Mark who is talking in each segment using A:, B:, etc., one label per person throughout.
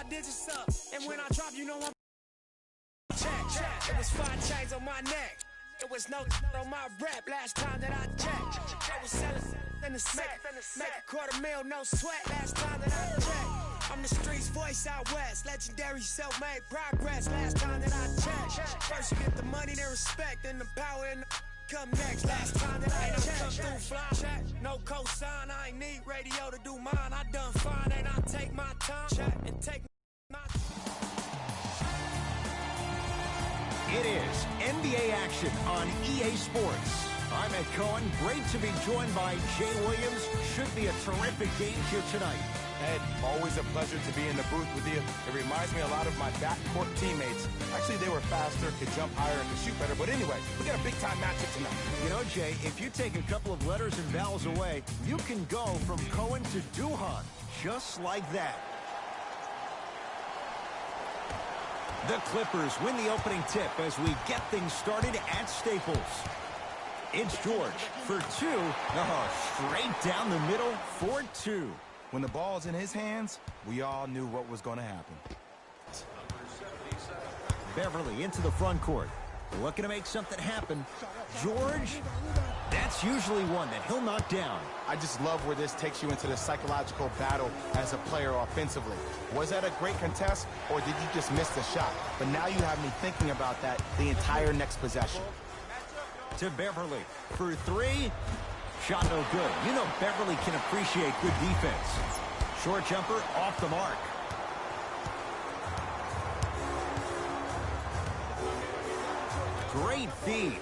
A: digits up. And when I drop, you know I'm check. It was 5 chains on my neck. It was no on my rep last time that I checked. I was selling in the sack. Make $250,000, no sweat last time that I checked. I'm the streets voice out west. Legendary self-made progress last time that I checked. First you get the money, then respect, then the power and the come next. Last time that I checked. Come through fly. No cosign, I ain't need radio to do mine. I done fine and I take my time and take my
B: It is NBA action on EA Sports. I'm Ed Cohen. Great to be joined by Jay Williams. Should be a terrific game here tonight.
C: Ed, always a pleasure to be in the booth with you. It reminds me a lot of my backcourt teammates. Actually, they were faster, could jump higher, and could shoot better. But anyway, we got a big-time matchup tonight.
B: You know, Jay, if you take a couple of letters and vowels away, you can go from Cohen to Duhan, just like that. The Clippers win the opening tip as we get things started at Staples. It's George for 2. Straight down the middle for 2.
C: When the ball's in his hands, we all knew what was going to happen.
B: Beverly into the front court. Looking to make something happen. George, that's usually one that he'll knock down.
C: I just love where this takes you into the psychological battle as a player offensively. Was that a great contest, or did you just miss the shot? But now you have me thinking about that the entire next possession.
B: To Beverly for 3. Shot no good. You know Beverly can appreciate good defense. Short jumper off the mark. Great feed.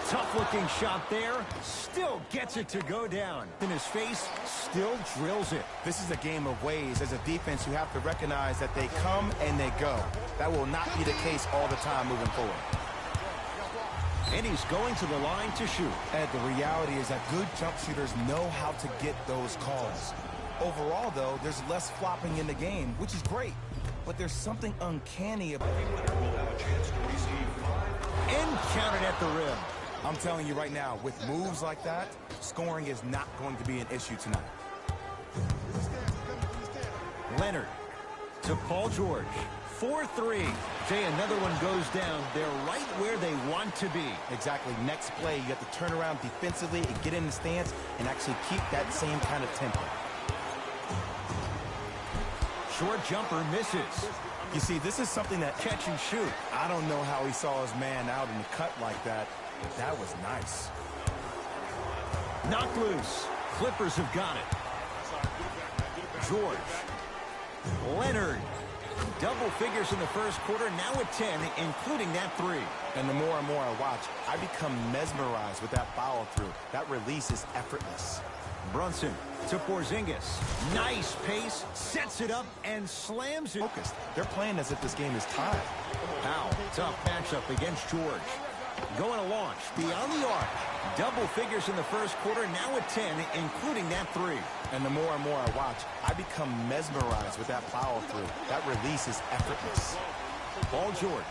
B: Tough-looking shot there. Still gets it to go down. In his face, still drills it.
C: This is a game of ways. As a defense, you have to recognize that they come and they go. That will not be the case all the time moving forward.
B: And he's going to the line to shoot.
C: Ed, the reality is that good jump shooters know how to get those calls. Overall, though, there's less flopping in the game, which is great. But there's something uncanny about it.
B: And counted at the rim.
C: I'm telling you right now, with moves like that, scoring is not going to be an issue tonight.
B: Leonard to Paul George. 4-3. Jay, another one goes down. They're right where they want to be.
C: Exactly. Next play, you have to turn around defensively and get in the stance and actually keep that same kind of tempo.
B: Short jumper misses.
C: You see, this is something that
B: catch and shoot.
C: I don't know how he saw his man out in the cut like that, but that was nice.
B: Knocked loose. Clippers have got it. George. Leonard. Double figures in the first quarter, now at 10, including that 3.
C: And the more and more I watch, I become mesmerized with that follow-through. That release is effortless.
B: Brunson to Porzingis. Nice pace, sets it up, and slams it.
C: Focused. They're playing as if this game is tied.
B: Powell, tough matchup against George. Going to launch, beyond the arc. Double figures in the first quarter, now at 10, including that 3.
C: And the more and more I watch, I become mesmerized with that follow-through. That release is effortless.
B: Paul George.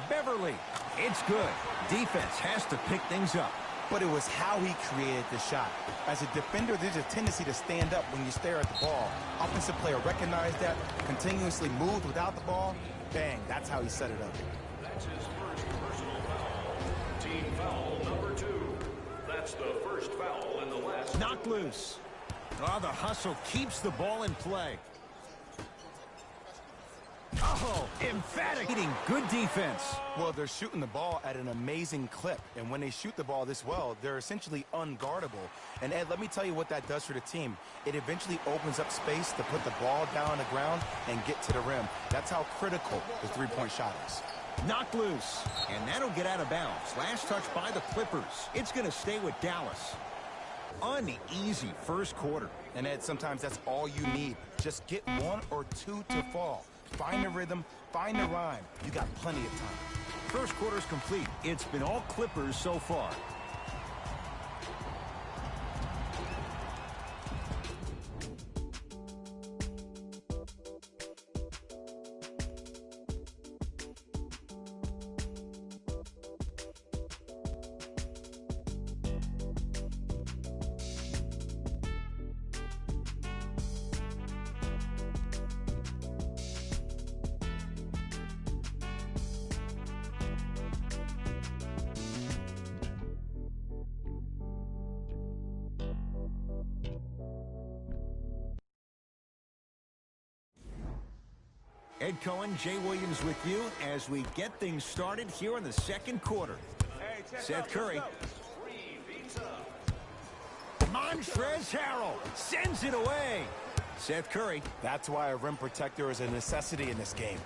B: Beverly. It's good. Defense has to pick things up.
C: But it was how he created the shot. As a defender, there's a tendency to stand up when you stare at the ball. Offensive player recognized that, continuously moved without the ball. Bang, that's how he set it up.
D: That's his first personal foul. Team foul number 2. That's the first foul in the last.
B: Knocked loose. Oh, the hustle keeps the ball in play. Oh, emphatic. Hitting good defense.
C: Well, they're shooting the ball at an amazing clip. And when they shoot the ball this well, they're essentially unguardable. And, Ed, let me tell you what that does for the team. It eventually opens up space to put the ball down on the ground and get to the rim. That's how critical the three-point shot is.
B: Knocked loose. And that'll get out of bounds. Last touch by the Clippers. It's going to stay with Dallas. Uneasy first quarter.
C: And, Ed, sometimes that's all you need. Just get 1 or 2 to fall. Find the rhythm, find the rhyme. You got plenty of time.
B: First quarter's complete. It's been all Clippers so far. Ed Cohen, Jay Williams with you as we get things started here in the second quarter. Seth Curry. Montrezl Harrell sends it away. Seth Curry.
C: That's why a rim protector is a necessity in this game.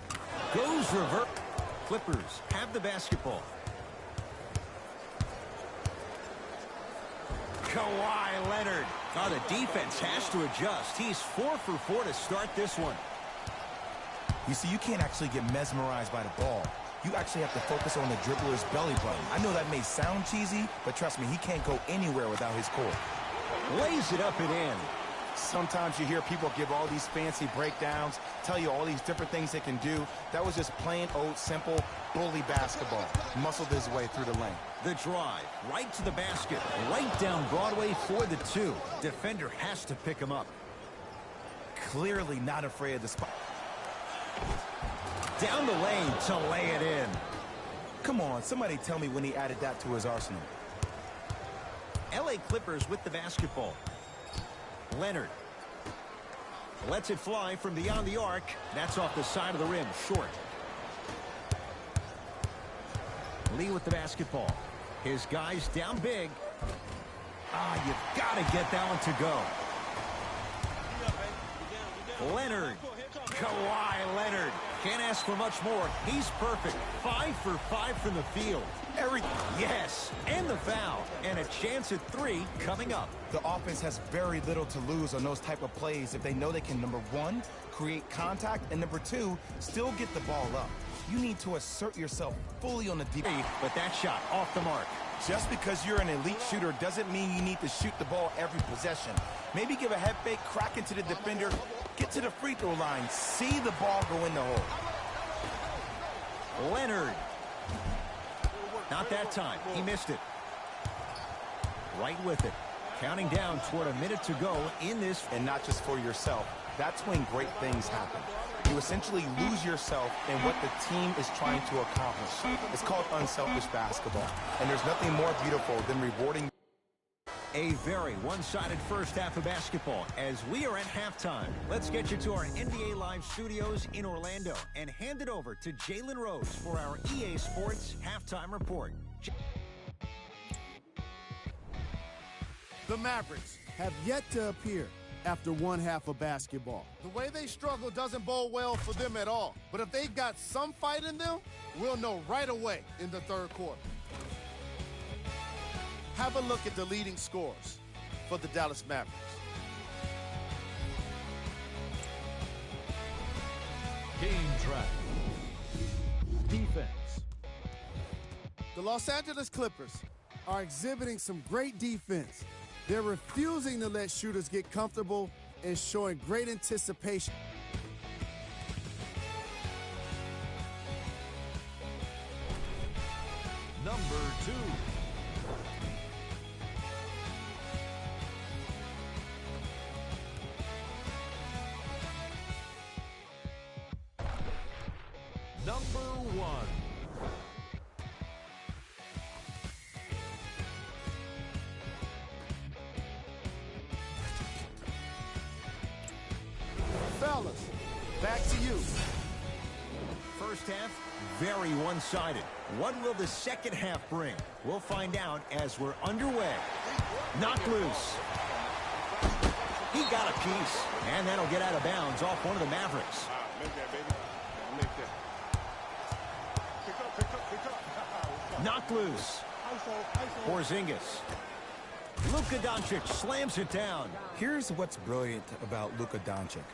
B: Goes reverse. Clippers have the basketball. Kawhi Leonard. Oh, the defense has to adjust. He's 4 for 4 to start this one.
C: You see, you can't actually get mesmerized by the ball. You actually have to focus on the dribbler's belly button. I know that may sound cheesy, but trust me, he can't go anywhere without his core.
B: Lays it up and in.
C: Sometimes you hear people give all these fancy breakdowns, tell you all these different things they can do. That was just plain old simple bully basketball. Muscled his way through the lane.
B: The drive, right to the basket, right down Broadway for the 2. Defender has to pick him up.
C: Clearly not afraid of the spot.
B: Down the lane to lay it in.
C: Come on, somebody tell me when he added that to his arsenal.
B: LA Clippers with the basketball. Leonard lets it fly from beyond the arc. That's off the side of the rim, short. Lee with the basketball. His guys down big. You've got to get that one to go. Leonard. Kawhi Leonard. Can't ask for much more. He's perfect. 5 for 5 from the field. Yes, and the foul. And a chance at 3 coming up.
C: The offense has very little to lose on those type of plays if they know they can, number 1, create contact, and number 2, still get the ball up. You need to assert yourself fully on the deep.
B: But that shot off the mark.
C: Just because you're an elite shooter doesn't mean you need to shoot the ball every possession. Maybe give a head fake, crack into the defender, get to the free throw line, see the ball go in the hole.
B: Leonard. Not that time. He missed it. Right with it. Counting down toward a minute to go in this.
C: And not just for yourself. That's when great things happen. You essentially lose yourself in what the team is trying to accomplish. It's called unselfish basketball. And there's nothing more beautiful than rewarding.
B: A very one-sided first half of basketball as we are at halftime. Let's get you to our NBA Live studios in Orlando and hand it over to Jalen Rose for our EA Sports Halftime Report.
E: The Mavericks have yet to appear after one half of basketball. The way they struggle doesn't bode well for them at all. But if they've got some fight in them, we'll know right away in the third quarter. Have a look at the leading scores for the Dallas Mavericks.
F: Game track. Defense.
E: The Los Angeles Clippers are exhibiting some great defense. They're refusing to let shooters get comfortable and showing great anticipation.
F: Number 2. Number 1.
E: Fellas, back to you.
B: First half, very one-sided. What will the second half bring? We'll find out as we're underway. Knocked loose. He got a piece, and that'll get out of bounds off one of the Mavericks.
G: Make that, baby. Make that. Pick up.
B: Knocked loose. Porzingis. Luka Doncic slams it down.
C: Here's what's brilliant about Luka Doncic.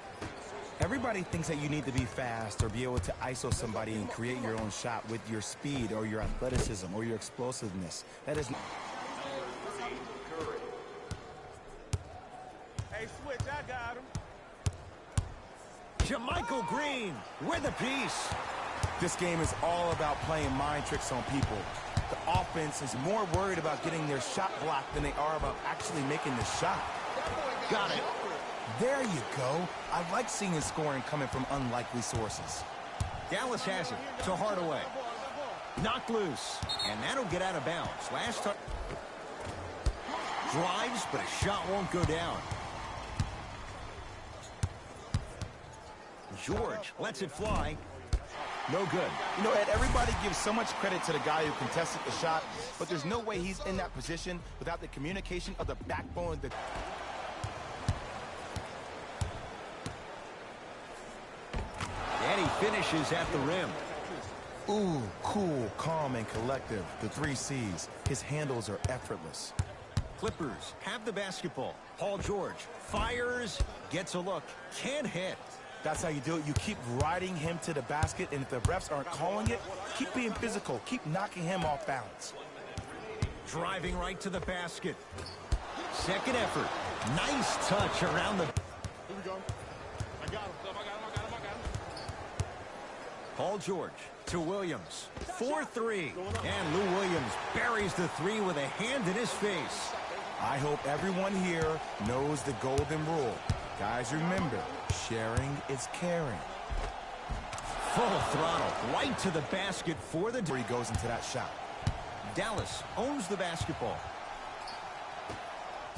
C: Everybody thinks that you need to be fast or be able to ISO somebody and create your own shot with your speed or your athleticism or your explosiveness. That is not.
G: Hey, switch, I got him.
B: JaMychal Green with a piece.
C: This game is all about playing mind tricks on people. The offense is more worried about getting their shot blocked than they are about actually making the shot.
B: Got it.
C: There you go. I like seeing scoring coming from unlikely sources.
B: Dallas has it to Hardaway. Knocked loose, and that'll get out of bounds. Last time. Drives, but a shot won't go down. George lets it fly. No good.
C: You know, Ed, everybody gives so much credit to the guy who contested the shot, but there's no way he's in that position without the communication of the backbone of the...
B: And he finishes at the rim.
C: Ooh, cool, calm, and collective. The 3 C's. His handles are effortless.
B: Clippers have the basketball. Paul George fires, gets a look, can't hit.
C: That's how you do it. You keep riding him to the basket, and if the refs aren't calling it, keep being physical. Keep knocking him off balance.
B: Driving right to the basket. Second effort. Nice touch around the...
G: Here we go. I got him. I got him.
B: Paul George to Williams. 4-3. And Lou Williams buries the 3 with a hand in his face.
C: I hope everyone here knows the golden rule. Guys, remember, sharing is caring.
B: Full throttle right to the basket for the...
C: He goes into that shot.
B: Dallas owns the basketball.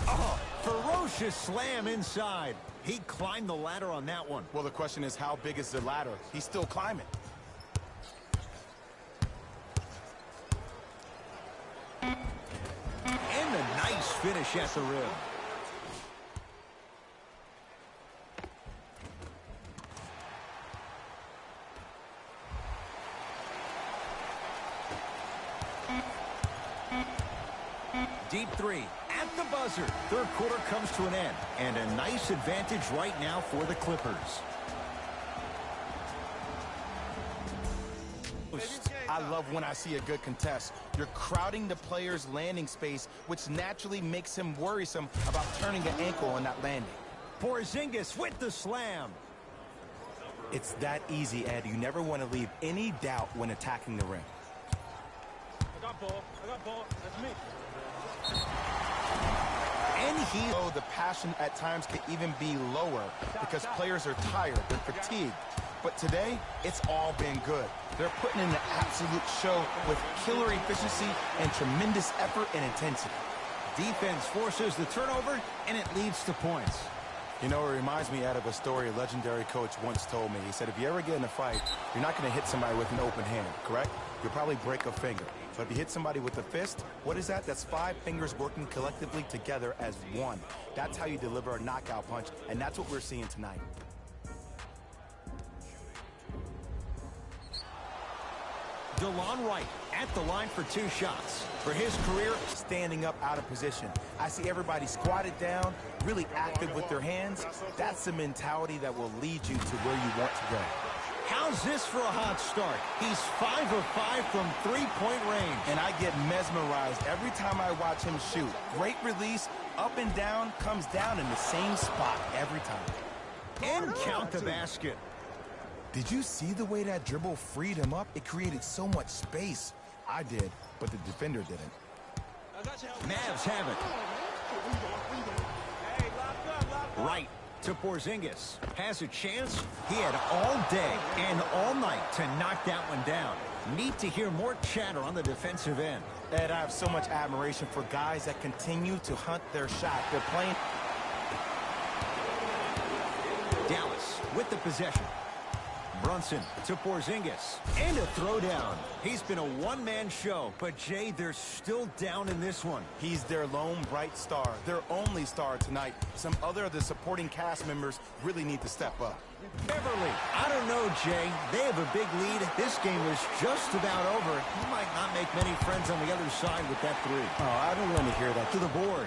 B: Oh, ferocious slam inside. He climbed the ladder on that one.
C: Well, the question is, how big is the ladder? He's still climbing.
B: And a nice finish at the rim. Deep 3 at the buzzer. Third quarter comes to an end, and a nice advantage right now for the Clippers.
C: I love when I see a good contest. You're crowding the player's landing space, which naturally makes him worrisome about turning an ankle on that landing.
B: Porzingis with the slam.
C: It's that easy, Ed. You never want to leave any doubt when attacking the rim.
G: I got ball. That's me.
B: And
C: Oh, the passion at times can even be lower because players are tired, they're fatigued. But today, it's all been good. They're putting in an absolute show with killer efficiency and tremendous effort and intensity.
B: defense forces the turnover, and it leads to points.
C: You know, it reminds me out of a story a legendary coach once told me. He said, if you ever get in a fight, you're not going to hit somebody with an open hand, correct? You'll probably break a finger. But if you hit somebody with a fist, what is that? That's 5 fingers working collectively together as one. That's how you deliver a knockout punch, and that's what we're seeing tonight.
B: DeLon Wright at the line for 2 shots. For his career,
C: Standing up out of position. I see everybody squatted down, really active with their hands. That's the mentality that will lead you to where you want to go.
B: how's this for a hot start? He's 5 of 5 from 3-point range.
C: And I get mesmerized every time I watch him shoot. Great release, up and down, comes down in the same spot every time.
B: And count the basket.
C: Did you see the way that dribble freed him up? It created so much space. I did, but the defender didn't.
B: Mavs have it. Right to Porzingis. Has a chance. He had all day and all night to knock that one down. Need to hear more chatter on the defensive end.
C: Ed, I have so much admiration for guys that continue to hunt their shot. They're playing.
B: Dallas with the possession. Brunson to Porzingis. And a throwdown. He's been a one-man show, but Jay, they're still down in this one.
C: He's their lone bright star, their only star tonight. Some other of the supporting cast members really need to step up.
B: Beverly, I don't know, Jay. They have a big lead. This game is just about over. He might not make many friends on the other side with that 3.
C: Oh, I don't want to hear that.
B: To the board.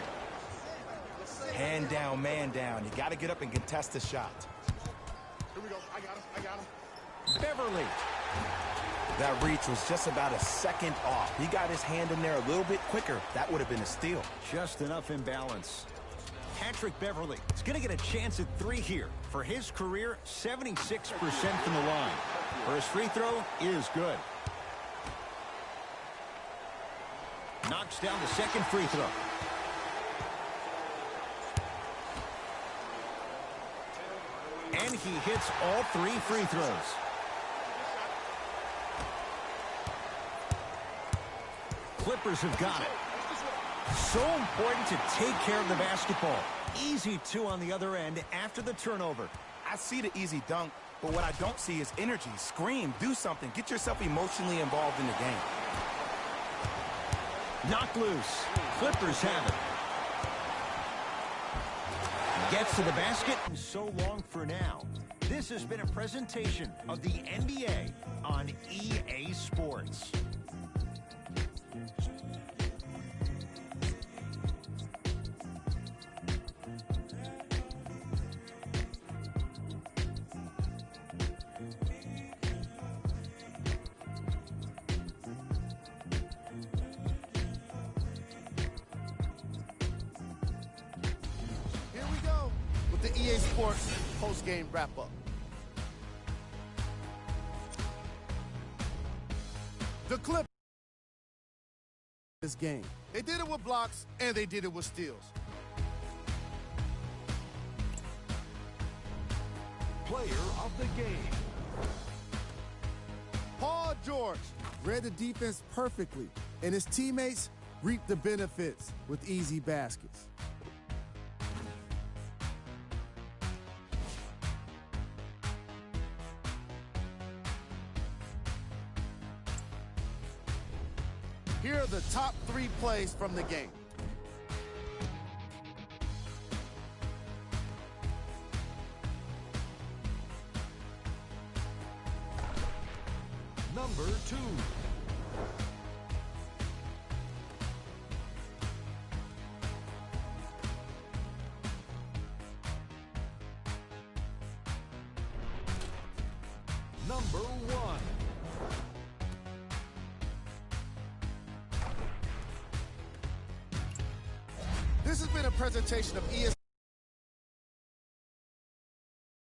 C: Hand down, man down. You got to get up and contest the shot.
G: Here we go. I got him.
B: Beverly.
C: That reach was just about a second off. He got his hand in there a little bit quicker. That would have been a steal.
B: Just enough imbalance. Patrick Beverly is going to get a chance at 3 here. For his career, 76% from the line. First free throw is good. Knocks down the second free throw. And he hits all 3 free throws. Clippers have got it. So important to take care of the basketball. Easy 2 on the other end after the turnover.
C: I see the easy dunk, But what I don't see is energy. Scream, do something. Get yourself emotionally involved in the game.
B: Knocked loose. Clippers have it. Gets to the basket. So long for now. This has been a presentation of the NBA on EA Sports.
E: Here we go with the EA Sports post-game wrap-up. The Clippers this game. They did it with blocks, and they did it with steals.
F: Player of the game.
E: Paul George read the defense perfectly, and his teammates reaped the benefits with easy baskets. Here are the top 3 plays from the game.
F: Number 2. Number 1.
E: This has been a presentation of ES.